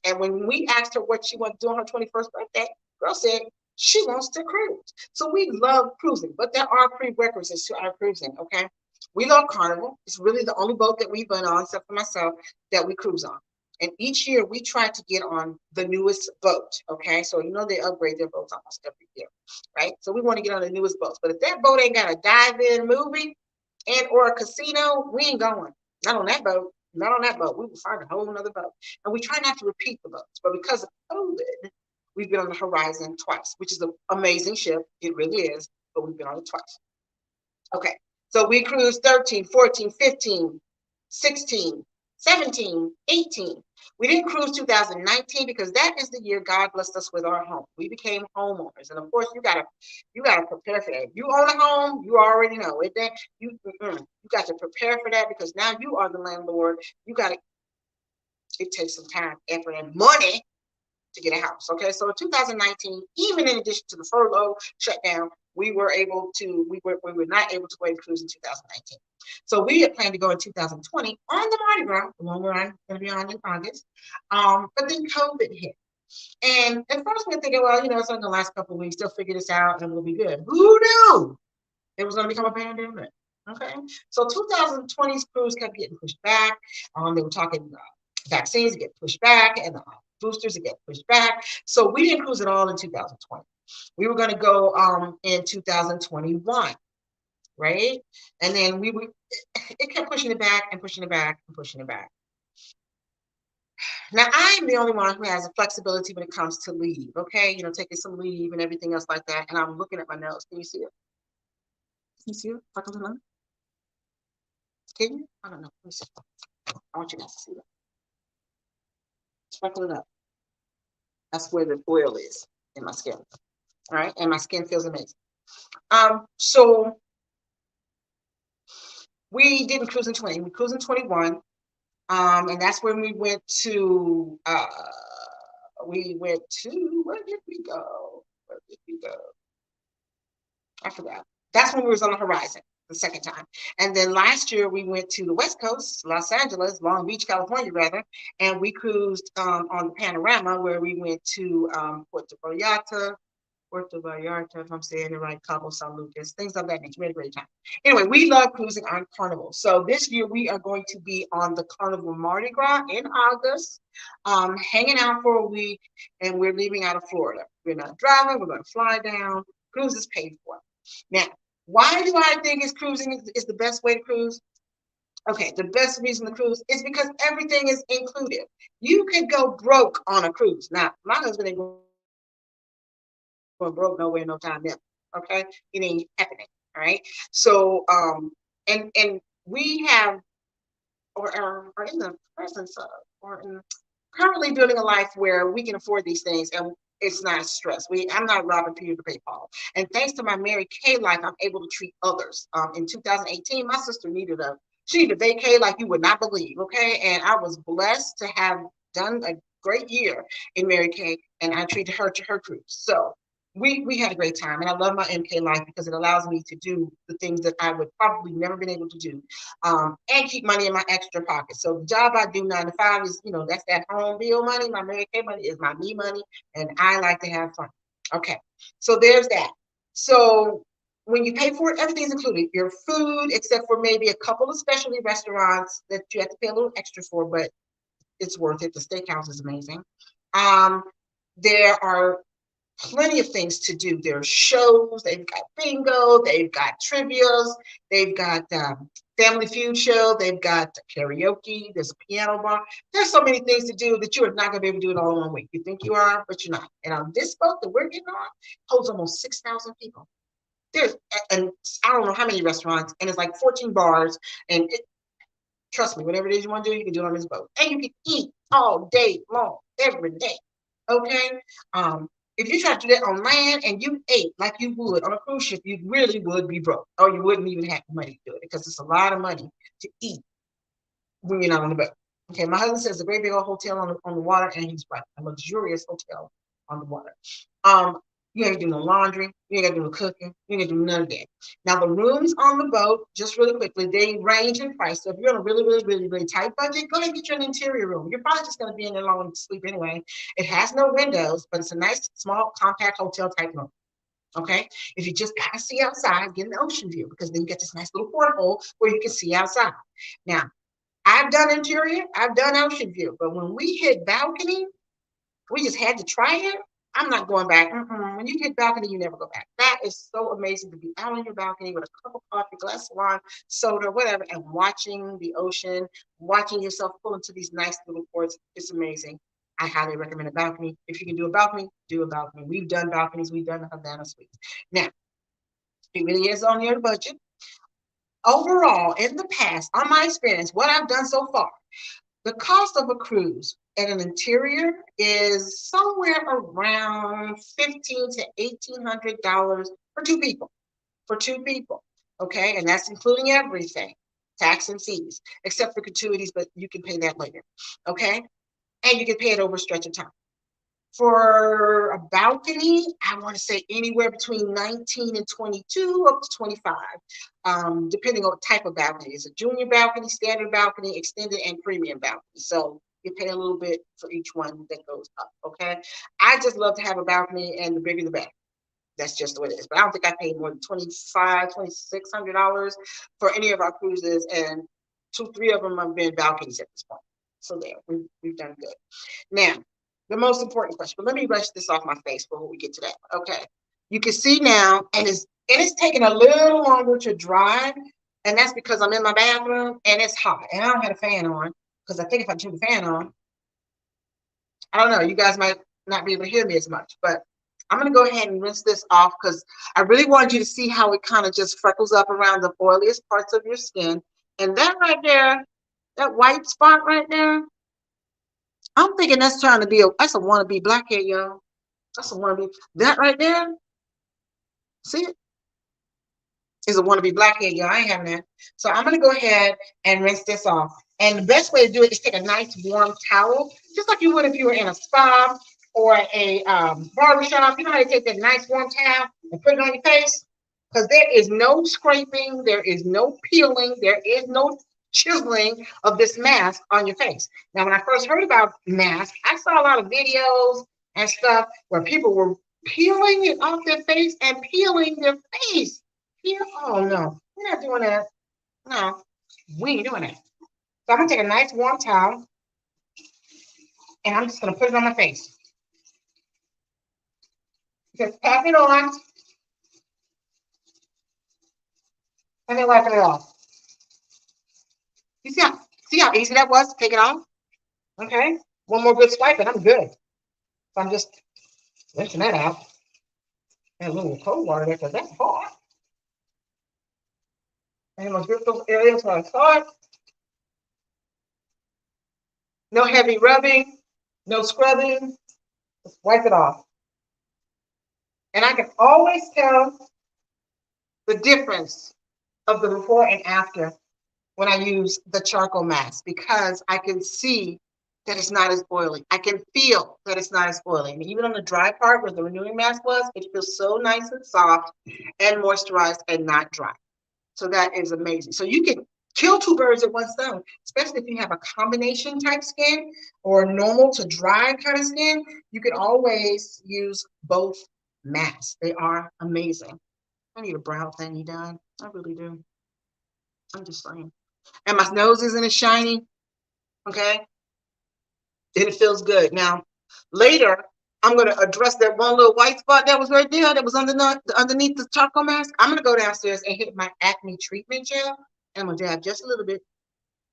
And when we asked her what she wanted to do on her 21st birthday, girl said she wants to cruise. So we love cruising, but there are prerequisites to our cruising, okay? We love Carnival. It's really the only boat that we've been on, except for myself, that we cruise on. And each year we try to get on the newest boat, okay? So they upgrade their boats almost every year, right? So we want to get on the newest boats. But if that boat ain't got a dive-in movie and or a casino, we ain't going. Not on that boat. Not on that boat. We will find a whole another boat. And we try not to repeat the boats. But because of COVID, we've been on the Horizon twice, which is an amazing ship. It really is. But we've been on it twice. Okay. So we cruised 13, 14, 15, 16, 17, 18. We didn't cruise 2019 because that is the year God blessed us with our home. We became homeowners, and of course, you gotta prepare for that. If you own a home, you already know it. That you got to prepare for that, because now you are the landlord. It takes some time, effort, and money to get a house. Okay, so in 2019, even in addition to the furlough shutdown, we were not able to go and cruise in 2019. So we had planned to go in 2020 on the Mardi Gras, the one where I'm going to be on in August. But then COVID hit. And at first we were thinking, well, it's only the last couple of weeks, they'll figure this out and we'll be good. Who knew it was going to become a pandemic? Okay. So 2020's cruise kept getting pushed back. They were talking vaccines get pushed back and boosters get pushed back. So we didn't cruise at all in 2020. We were going to go in 2021, right? And then it kept pushing it back and pushing it back and pushing it back. Now, I'm the only one who has a flexibility when it comes to leave, okay? Taking some leave and everything else like that. And I'm looking at my nose. Can you see it? Can you see it? Can you? I don't know. Let me see. I want you guys to see that. Sprinkle it up. That's where the oil is in my skin. All right. And my skin feels amazing. So we didn't cruise in 20. We cruised in 21. And that's when we went to where did we go? I forgot. That's when we was on the horizon the second time. And then last year we went to the West Coast, Los Angeles, Long Beach, California, rather, and we cruised on the Panorama, where we went to Puerto Vallarta, if I'm saying it right, Cabo San Lucas, things of that nature. We had a great time. Anyway, we love cruising on Carnival. So this year we are going to be on the Carnival Mardi Gras in August, hanging out for a week, and we're leaving out of Florida. We're not driving, we're going to fly down. Cruise is paid for. Now, why do I think cruising is the best way to cruise? Okay, the best reason to cruise is because everything is included. You could go broke on a cruise. Now, my husband ain't going broke nowhere, no time now. Okay, it ain't happening. All right. So, and we have, or are in the presence of, currently building a life where we can afford these things and it's not stress. I'm not robbing Peter to pay Paul. And thanks to my Mary Kay life, I'm able to treat others. In 2018, my sister needed a vacay like you would not believe. Okay, and I was blessed to have done a great year in Mary Kay, and I treated her to her cruise. So we had a great time, and I love my MK life because it allows me to do the things that I would probably never been able to do, and keep money in my extra pocket. So the job I do 9 to 5 is, that's that home bill money. My Mary Kay money is my me money, and I like to have fun. Okay, so there's that. So when you pay for it, everything's included. Your food, except for maybe a couple of specialty restaurants that you have to pay a little extra for, but it's worth it. The steakhouse is amazing. There are plenty of things to do. There are shows, they've got bingo, they've got trivias, they've got Family Feud show, they've got karaoke, there's a piano bar. There's so many things to do that you are not going to be able to do it all in 1 week. You think you are, but you're not. And on this boat that we're getting on, holds almost 6,000 people. And I don't know how many restaurants, and it's like 14 bars, and trust me, whatever it is you want to do, you can do it on this boat. And you can eat all day long, every day. Okay? If you try to do that on land and you ate like you would on a cruise ship, you really would be broke, or you wouldn't even have money to do it, because it's a lot of money to eat when you're not on the boat. Okay, my husband says a great big old hotel on the water, and he's right, a luxurious hotel on the water. You ain't do no laundry, you ain't got to do no cooking, you ain't got to do none of that. Now, the rooms on the boat, just really quickly, they range in price. So if you're on a really, really, really, really tight budget, go ahead and get you an interior room. You're probably just going to be in there long and sleep anyway. It has no windows, but it's a nice, small, compact hotel type room. Okay, if you just gotta see outside, get an ocean view, because then you get this nice little porthole where you can see outside. Now, I've done interior, I've done ocean view, but when we hit balcony, we just had to try it. I'm not going back. When you hit balcony, you never go back. That is so amazing to be out on your balcony with a cup of coffee, glass of wine, soda, whatever, and watching the ocean, watching yourself pull into these nice little ports. It's amazing. I highly recommend a balcony. If you can do a balcony, do a balcony. We've done balconies. We've done the Havana Suites. Now, it really is on your budget. Overall, in the past, on my experience, what I've done so far, the cost of a cruise at an interior is somewhere around $1,500 to $1,800 for two people. For two people, okay, and that's including everything, tax and fees, except for gratuities, but you can pay that later, okay, and you can pay it over a stretch of time. For a balcony, I want to say anywhere between 19 and 22 up to 25, depending on type of balcony. It's a junior balcony, standard balcony, extended, and premium balcony. So you pay a little bit for each one that goes up, okay? I just love to have a balcony, and the bigger the better. That's just the way it is. But I don't think I paid more than $2,600 for any of our cruises, and 3 of them have been balconies at this point. So there, we've done good. Now, the most important question, but let me brush this off my face before we get to that. Okay, you can see now, and it's taking a little longer to dry, and that's because I'm in my bathroom and it's hot, and I don't have a fan on, because I think if I turn the fan on, I don't know, you guys might not be able to hear me as much, but I'm going to go ahead and rinse this off because I really wanted you to see how it kind of just freckles up around the oiliest parts of your skin. And that right there, that white spot right there, I'm thinking that's trying to be that's a wannabe blackhead, y'all. That's a wannabe. That right there, see it? Is a wannabe blackhead, y'all. I ain't having that. So I'm going to go ahead and rinse this off. And the best way to do it is take a nice warm towel, just like you would if you were in a spa or a barbershop. You know how to take that nice warm towel and put it on your face? Because there is no scraping, there is no peeling, there is no chiseling of this mask on your face. Now, when I first heard about masks, I saw a lot of videos and stuff where people were peeling it off their face and peeling their face. Oh no, we're not doing that. No, we ain't doing that. So I'm gonna take a nice warm towel and I'm just gonna put it on my face. Just tap it on and then wipe it off. You see how easy that was to take it off? Okay. One more good swipe and I'm good. So I'm just rinsing that out. And a little cold water there because that's hot. And I'm gonna grip those areas where I start. No heavy rubbing, no scrubbing. Just wipe it off. And I can always tell the difference of the before and after when I use the charcoal mask because I can see that it's not as oily. I can feel that it's not as oily. And even on the dry part where the renewing mask was, it feels so nice and soft and moisturized and not dry. So that is amazing. So you can kill 2 birds at one stone, especially if you have a combination type skin or normal to dry kind of skin. You can always use both masks. They are amazing. I need a brow thingy done. I really do. I'm just saying. And my nose isn't as shiny. Okay. And it feels good. Now, later, I'm going to address that one little white spot that was right there that was underneath the charcoal mask. I'm going to go downstairs and hit my acne treatment gel. And I'm going to dab just a little bit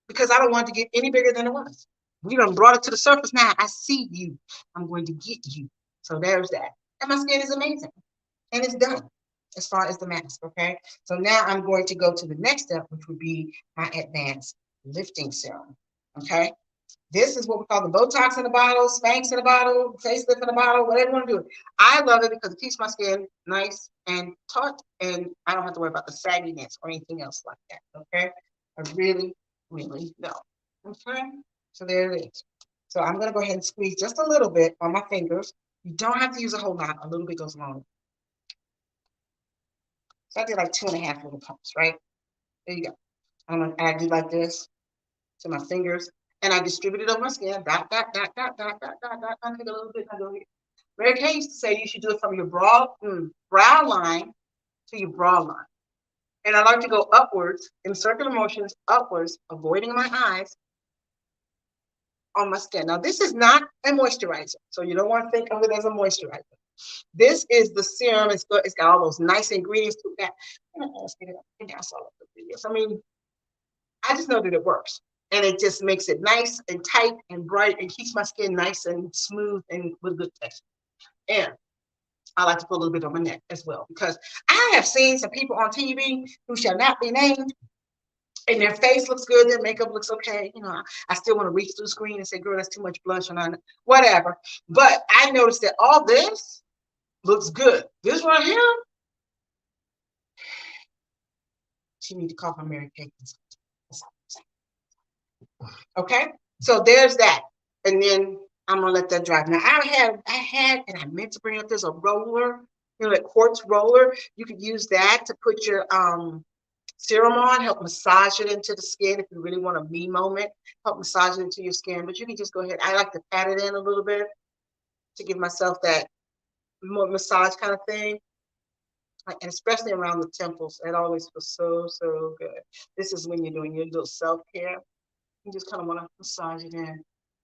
because I don't want it to get any bigger than it was. We done brought it to the surface now. I see you. I'm going to get you. So there's that. And my skin is amazing. And it's done as far as the mask, okay? So now I'm going to go to the next step, which would be my advanced lifting serum, okay? This is what we call the Botox in the bottle, Spanx in the bottle, facelift in the bottle, whatever you want to do. I love it because it keeps my skin nice and taut, and I don't have to worry about the sagginess or anything else like that, okay? I really, really don't, okay? So there it is. So I'm going to go ahead and squeeze just a little bit on my fingers. You don't have to use a whole lot. A little bit goes long. So I did like 2.5 little pumps, right? There you go. I'm going to add it like this to my fingers. And I distribute it over my skin. Dot, dot, dot, dot, dot, dot, dot, dot. I take a little bit. I go here. Mary Kay used to say you should do it from your brow line to your brow line. And I like to go upwards in circular motions, upwards, avoiding my eyes on my skin. Now, this is not a moisturizer. So you don't want to think of it as a moisturizer. This is the serum. It's got all those nice ingredients to that. I mean, I just know that it works. And it just makes it nice and tight and bright and keeps my skin nice and smooth and with good texture. And I like to put a little bit on my neck as well because I have seen some people on TV who shall not be named and their face looks good, their makeup looks okay. You know, I still want to reach through the screen and say, girl, that's too much blush on whatever. But I noticed that all this looks good. This right here, she need to call her Mary Kay. Okay, so there's that. And then I'm gonna let that drive. Now and I meant to bring up, there's a roller, a quartz roller. You could use that to put your serum on, help massage it into the skin if you really want a me moment, help massage it into your skin. But you can just go ahead. I like to pat it in a little bit to give myself that more massage kind of thing. And especially around the temples, it always feels so good. This is when you're doing your little self-care. You just kind of want to massage it in,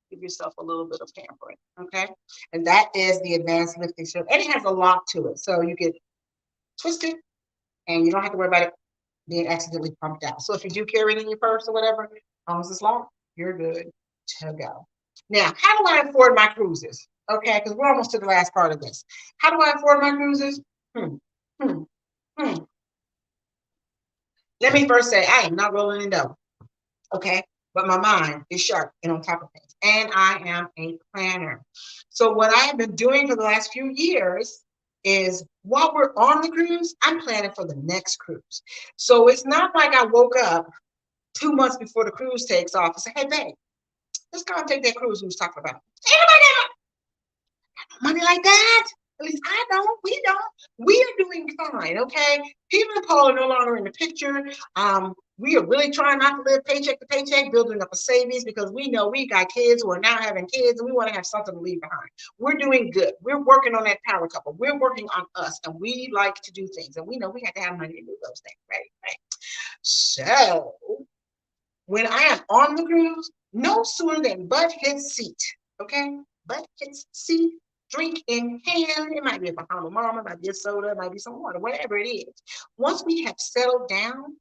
give yourself a little bit of pampering, okay? And that is the advanced lifting serum. And it has a lock to it, so you can twist it, and you don't have to worry about it being accidentally pumped out. So if you do carry it in your purse or whatever, as long as it's locked, you're good to go. Now, how do I afford my cruises? Okay, because we're almost to the last part of this. How do I afford my cruises? Hmm, hmm, hmm. Let me first say, I am not rolling in dough, okay? But my mind is sharp and on top of things. And I am a planner. So what I have been doing for the last few years is while we're on the cruise, I'm planning for the next cruise. So it's not like I woke up 2 months before the cruise takes off and say, hey, babe, let's go and take that cruise we was talking about. Anybody got money like that? At least I don't. We don't. We are doing fine, okay? Peter and Paul are no longer in the picture. We are really trying not to live paycheck to paycheck, building up a savings because we know we got kids who are now having kids and we want to have something to leave behind. We're doing good. We're working on that power couple. We're working on us, and we like to do things, and we know we have to have money to do those things, right? Right. So when I am on the cruise, no sooner than butt hits seat, okay? Butt hits seat, drink in hand. It might be a Bahama Mama, it might be a soda, it might be some water, whatever it is. Once we have settled down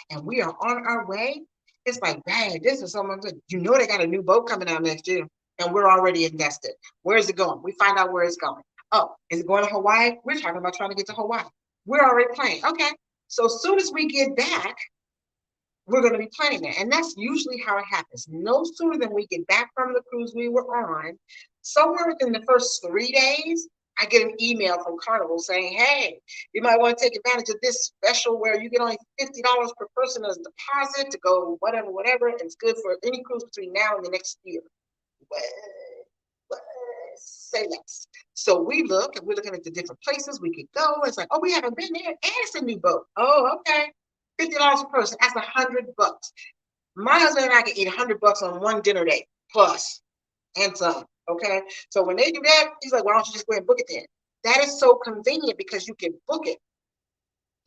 and we are on our way, it's like, dang, this is someone good. You know they got a new boat coming out next year, and we're already invested. Where is it going? We find out where it's going. Oh, is it going to Hawaii? We're talking about trying to get to Hawaii. We're already planning. Okay. So as soon as we get back, we're going to be planning that. And that's usually how it happens. No sooner than we get back from the cruise we were on, somewhere within the first 3 days, I get an email from Carnival saying, hey, you might want to take advantage of this special where you get only $50 per person as a deposit to go whatever, and it's good for any cruise between now and the next year. What? What? Say less. So we look and we're looking at the different places we could go. It's like, oh, we haven't been there, and it's a new boat. Oh, okay. $50 a person. That's $100. My husband and I can eat $100 on one dinner date plus and some. Okay. So when they do that, he's like, why don't you just go ahead and book it then? That is so convenient because you can book it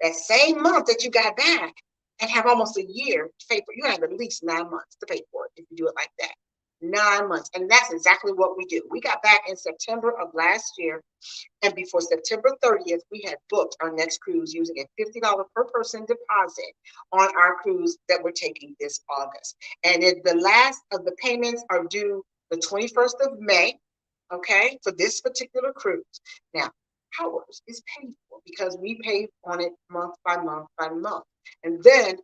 that same month that you got back and have almost a year to pay for it. You have at least 9 months to pay for it if you do it like that. 9 months. And that's exactly what we do. We got back in September of last year. And before September 30th, we had booked our next cruise using a $50 per person deposit on our cruise that we're taking this August. And the last of the payments are due the 21st of May, okay, for this particular cruise. Now, ours is paid for because we pay on it month by month by month. And then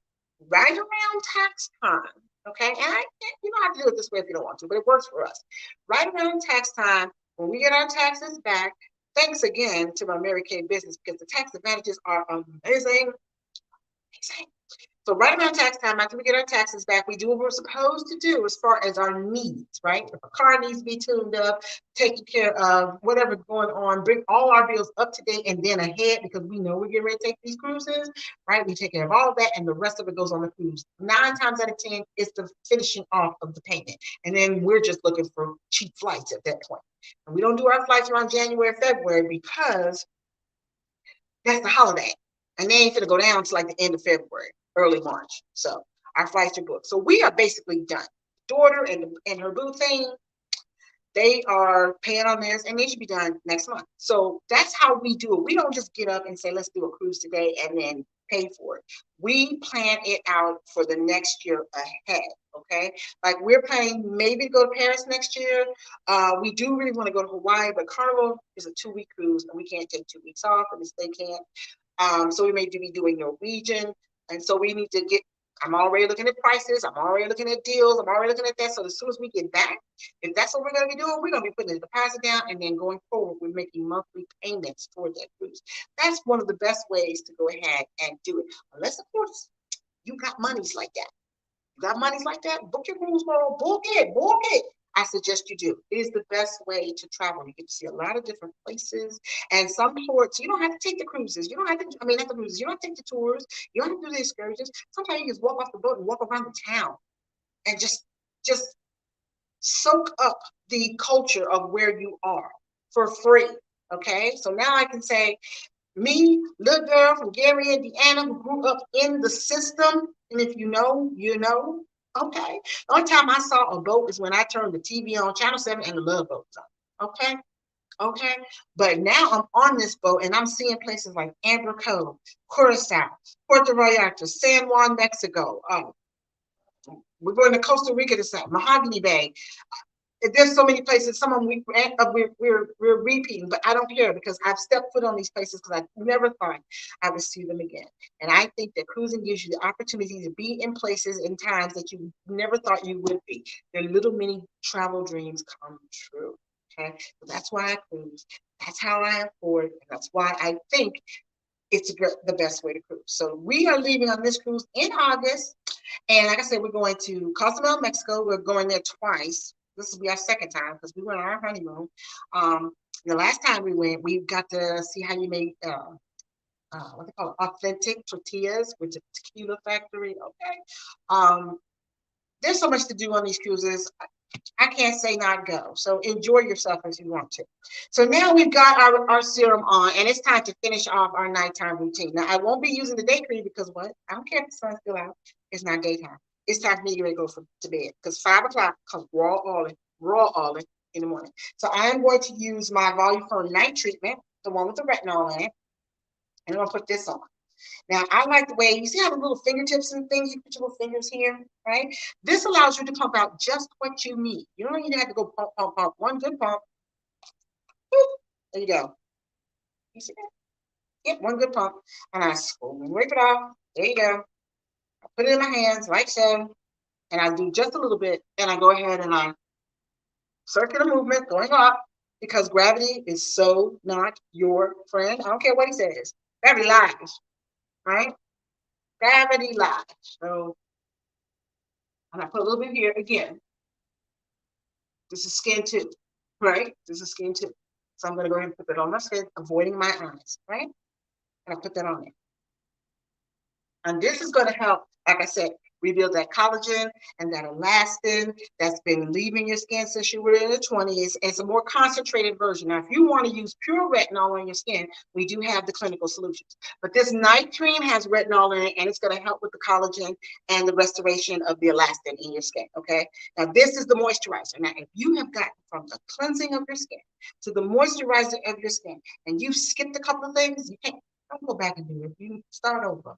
right around tax time, okay, and you don't have to do it this way if you don't want to, but it works for us. Right around tax time, when we get our taxes back, thanks again to my Mary Kay business because the tax advantages are amazing. Amazing. So right around tax time, after we get our taxes back, we do what we're supposed to do as far as our needs, right? If a car needs to be tuned up, taken care of, whatever's going on, bring all our bills up to date and then ahead because we know we're getting ready to take these cruises, right? We take care of all of that and the rest of it goes on the cruise. 9 times out of 10, it's the finishing off of the payment. And then we're just looking for cheap flights at that point. And we don't do our flights around January, February because that's the holiday. And they ain't gonna go down to like the end of February, early March. So our flights are booked. So we are basically done. Daughter and her boo thing, they are paying on this and they should be done next month. So that's how we do it. We don't just get up and say, let's do a cruise today and then pay for it. We plan it out for the next year ahead. Okay. Like we're planning maybe to go to Paris next year. We do really want to go to Hawaii, but Carnival is a 2-week cruise and we can't take 2 weeks off, at least they can't. So we may be doing Norwegian. And so we need to I'm already looking at prices. I'm already looking at deals. I'm already looking at that. So as soon as we get back, if that's what we're going to be doing, we're going to be putting the deposit down and then going forward, we're making monthly payments toward that cruise. That's one of the best ways to go ahead and do it. Unless, of course, you got monies like that. You got monies like that? Book your cruise, girl. Book it. Book it. I suggest you do. It is the best way to travel. You get to see a lot of different places, and some ports, you don't have to take the cruises. You don't have to, I mean, not the cruises, you don't have to take the tours. You don't have to do the excursions. Sometimes you just walk off the boat and walk around the town and just soak up the culture of where you are for free. Okay, so now I can say, me, little girl from Gary, Indiana, who grew up in the system, and if you know, you know. Okay, the only time I saw a boat is when I turned the TV on, Channel 7, and the Love Boat's on. Okay, okay, but now I'm on this boat and I'm seeing places like Amber Cove, Curacao, Puerto Vallarta, San Juan, Mexico. We're going to Costa Rica this time, Mahogany Bay. There's so many places. Some of them we're repeating, but I don't care because I've stepped foot on these places because I never thought I would see them again. And I think that cruising gives you the opportunity to be in places and times that you never thought you would be. Your little mini travel dreams come true. Okay, so that's why I cruise. That's how I afford. And that's why I think it's the best way to cruise. So we are leaving on this cruise in August. And like I said, we're going to Cozumel, Mexico. We're going there twice. This will be our second time because we went on our honeymoon. The last time we went, we got to see how you make what they call it, authentic tortillas, which is a tequila factory. Okay. There's so much to do on these cruises. I can't say not go. So enjoy yourself as you want to. So now we've got our serum on, and it's time to finish off our nighttime routine. Now, I won't be using the day cream because what? I don't care if the sun's still out. It's not daytime. It's time for me to get ready to go to bed because 5 o'clock comes raw olive in the morning. So I am going to use my Voluform night treatment, the one with the retinol in it, and I'm going to put this on. Now, I like the way, you see how the little fingertips and things, you put your little fingers here, right? This allows you to pump out just what you need. You don't even have to go pump, pump, pump. One good pump. Boop, there you go. You see that? Yep, one good pump. And I scrape it off. There you go. I put it in my hands like so. And I do just a little bit. And I go ahead and I circular movement going up because gravity is so not your friend. I don't care what he says. Gravity lies, right? Gravity lies. So, and I put a little bit here again. This is skin too, right? This is skin too. So I'm going to go ahead and put that on my skin, avoiding my eyes, right? And I put that on there. And this is going to help, like I said, rebuild that collagen and that elastin that's been leaving your skin since you were in the 20s. It's a more concentrated version. Now, if you want to use pure retinol on your skin, we do have the clinical solutions. But this night cream has retinol in it, and it's going to help with the collagen and the restoration of the elastin in your skin, okay? Now, this is the moisturizer. Now, if you have gotten from the cleansing of your skin to the moisturizer of your skin, and you've skipped a couple of things, you can't, don't go back and do it. You start over.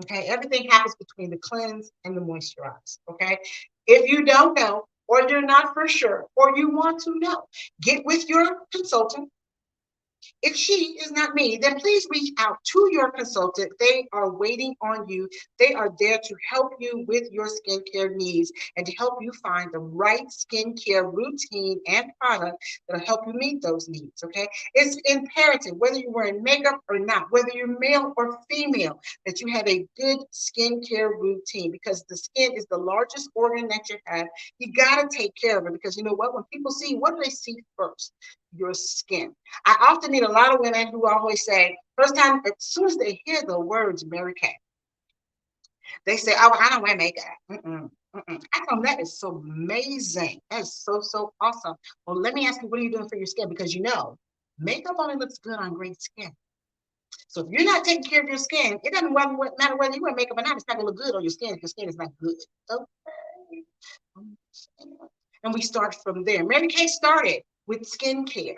Okay, everything happens between the cleanse and the moisturize. Okay, if you don't know, or you're not for sure, or you want to know, get with your consultant. If she is not me, then please reach out to your consultant. They are waiting on you. They are there to help you with your skincare needs and to help you find the right skincare routine and product that'll help you meet those needs. Okay, it's imperative, whether you're wearing makeup or not, whether you're male or female, that you have a good skincare routine because the skin is the largest organ that you have. You got to take care of it because you know what? When people see, what do they see first? Your skin. I often meet a lot of women who always say, first time, as soon as they hear the words Mary Kay, they say, oh, I don't wear makeup. Mm-mm, mm-mm. I tell them that is so amazing. That is so, so awesome. Well, let me ask you, what are you doing for your skin? Because you know, makeup only looks good on great skin. So if you're not taking care of your skin, it doesn't matter whether you wear makeup or not, it's not going to look good on your skin if your skin is not good. Okay. And we start from there. Mary Kay started with skincare.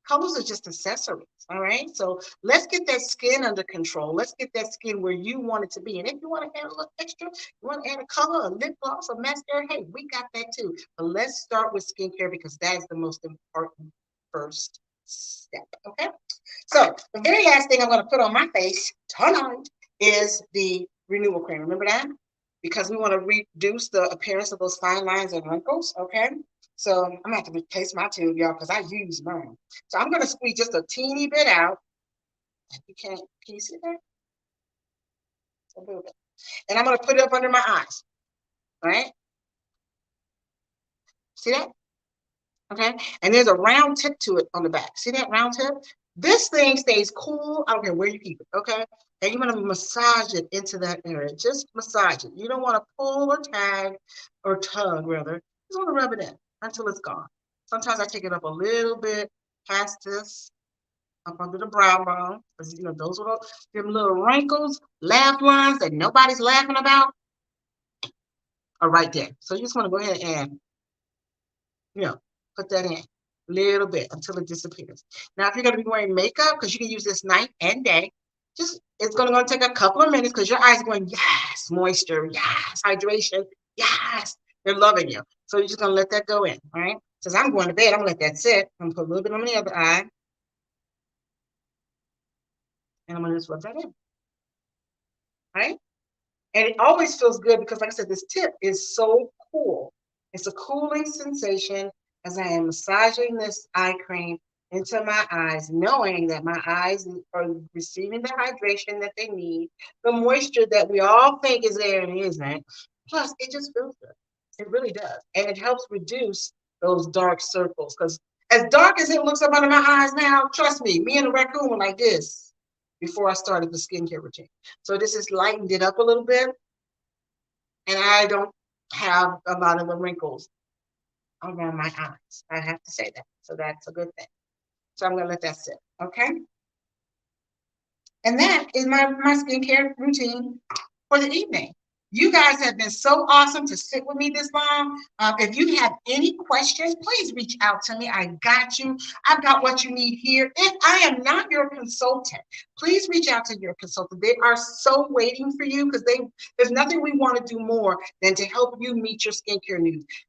Colors are just accessories, all right? So let's get that skin under control. Let's get that skin where you want it to be. And if you want to add a little extra, you want to add a color, a lip gloss, a mascara, hey, we got that too. But let's start with skincare because that is the most important first step, okay? So the very last thing I'm going to put on my face tonight is the renewal cream. Remember that? Because we want to reduce the appearance of those fine lines and wrinkles, okay? So I'm gonna have to replace my tube, y'all, because I use mine. So I'm gonna squeeze just a teeny bit out. You can't, can you see that? A little bit. And I'm gonna put it up under my eyes. All right? See that? Okay, and there's a round tip to it on the back. See that round tip? This thing stays cool. I don't care where you keep it. Okay, and you want to massage it into that area. Just massage it. You don't want to pull or tag or tug, rather. Just want to rub it in until it's gone. Sometimes I take it up a little bit past this, up under the brow bone, because you know those little them little wrinkles, laugh lines that nobody's laughing about are right there. So you just want to go ahead and put that in a little bit until it disappears. Now, if you're going to be wearing makeup, because you can use this night and day, just it's going to take a couple of minutes because your eyes are going, yes, moisture, yes, hydration, yes, they're loving you. So you're just going to let that go in, all right? Since I'm going to bed, I'm going to let that sit. I'm going to put a little bit on the other eye, and I'm going to just rub that in, all right? And it always feels good because, like I said, this tip is so cool. It's a cooling sensation as I am massaging this eye cream into my eyes, knowing that my eyes are receiving the hydration that they need, the moisture that we all think is there and isn't. Plus, it just feels good. It really does. And it helps reduce those dark circles. Because as dark as it looks up under my eyes now, trust me and the raccoon were like this before I started the skincare routine. So this has lightened it up a little bit. And I don't have a lot of the wrinkles around my eyes. I have to say that. So that's a good thing. So I'm going to let that sit. Okay. And that is my skincare routine for the evening. You guys have been so awesome to sit with me this long. If you have any questions, please reach out to me. I got you. I've got what you need here. If I am not your consultant, please reach out to your consultant. They are so waiting for you because there's nothing we want to do more than to help you meet your skincare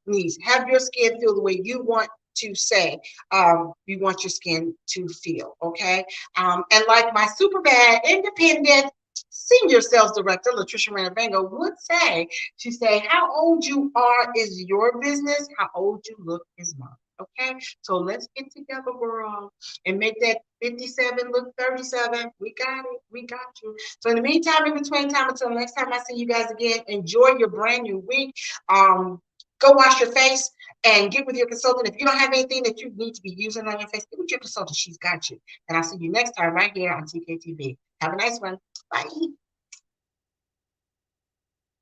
needs. Have your skin feel the way you want to say you want your skin to feel, okay? And like my super bad independent senior sales director, Latricia Ranavango, would say, she say, how old you are is your business. How old you look is mine. Okay, so let's get together, girl, and make that 57 look 37. We got it. We got you. So in the meantime, in between time, until next time I see you guys again, enjoy your brand new week. Go wash your face and get with your consultant. If you don't have anything that you need to be using on your face, get with your consultant. She's got you. And I'll see you next time right here on TKTV. Have a nice one. Bye.